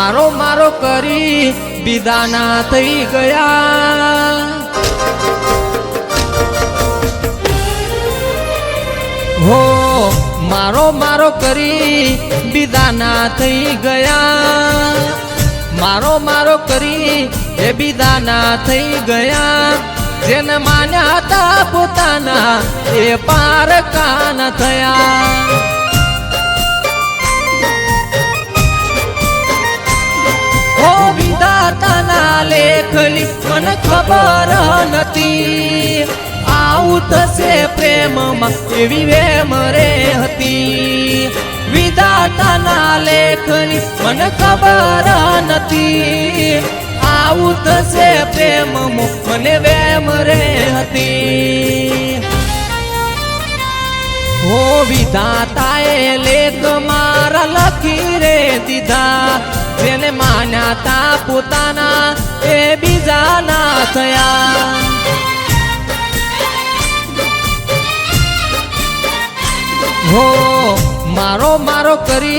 मारो मारो करी विदाना थई गया हो मारो मारो करी विदाना थई गया मारो मारो करी ए विदाना थई गया जेन मान्या था पोताना ए पार कान थया हो विधाताना लेखली मन खबर नती आવું થશે પ્રેમમાં એવી વેમ રે હતી વિધાતાના લેખની મને ખબર નથી આવું થશે પ્રેમમાં મને વેમ રે હતી हो विधाताए लेख मारा लखी रे दीधा जेने मान्या ता पोताना ए बीजा ना थया हो मारो मारो करी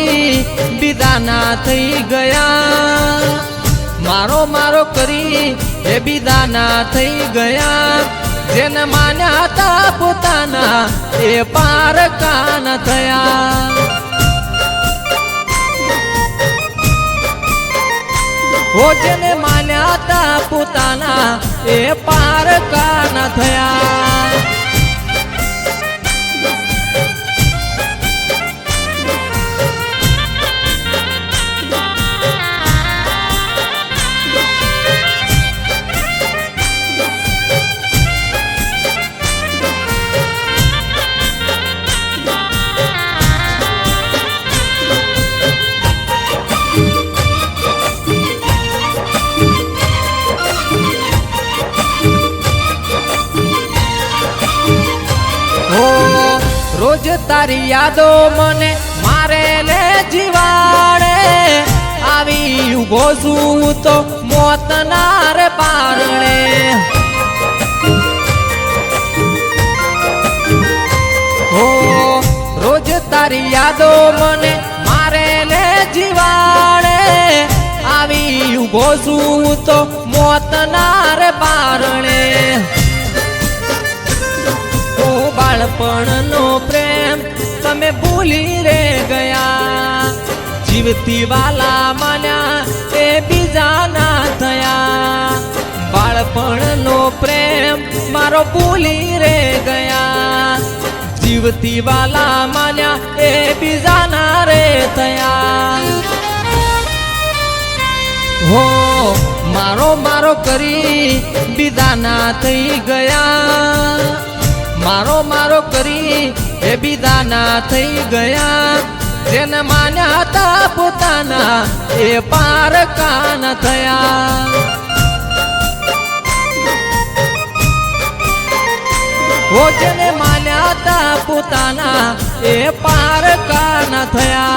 विदाना थई गया मारो मारो करी ए विदाना थई गया जेन मान्या था पोताना ए पार कान थया हो जेने मान्या था पोताना ए पार कान थया रोज तारी यादो मने मारे ले जीवाड़े आवी उभो छूं तो मौत ना रे पारणे हो रोज तारी यादो मने मारे ले जीवाड़े आवी उभो छूं तो मौत ना रे पारणे बाळपणनो प्रेम तमे भूली रे गया जीवती वाला मान्या ए बीजा ना थया बाळपणनो प्रेम मारो भूली रे गया जीवती वाला मान्या ए बीजा ना रे थया हो मारो मारो करी विदाना थई गया मारो मारो करी ए विदाना थई गया जेन मान्या था पोताना ए पार कान थया हो जेने मान्या था पोताना ए पार कान थया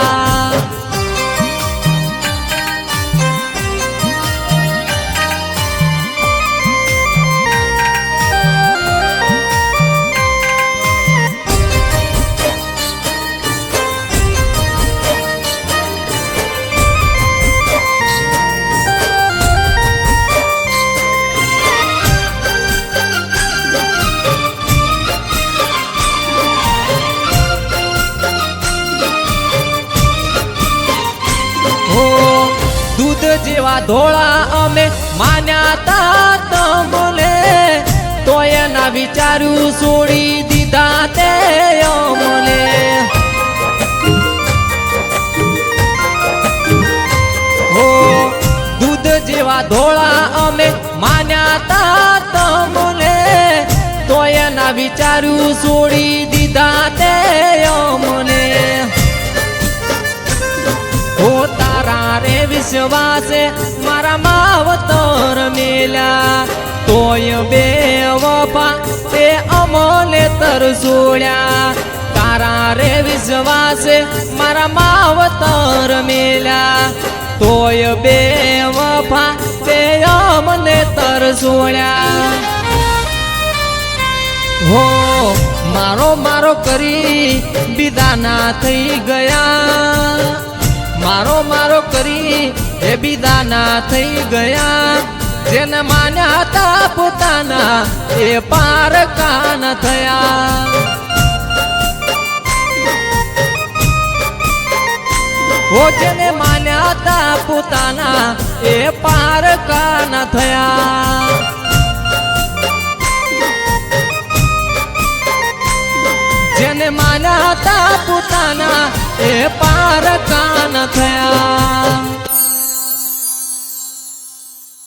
जेवा धोळा अमे मान्या ता तमने तो एना विचारू सोडी दीधा ते अमने हो दूध जेवा धोळा अमे मान्या ता तमने तो एना विचारू सोडी दीधा ते अमने हो तारा रे विश्वासे मारा मावतर मेल्या तोय बेवफा ते अमोले तर सोड्या तारा रे विश्वासे मारा मावतर मेल्या तोय बेवफा ते अमने तर सोड्या हो मारो मारो करी विदाना थई गया मारो मारो करी એ બીજાના થઈ ગયા જેને માન્યા તા પોતાના એ પારકા ન થયા ઓ જેને માન્યા તા પોતાના એ પારકા ન થયા જેને માન્યા તા પોતાના એ પારકા ન થયા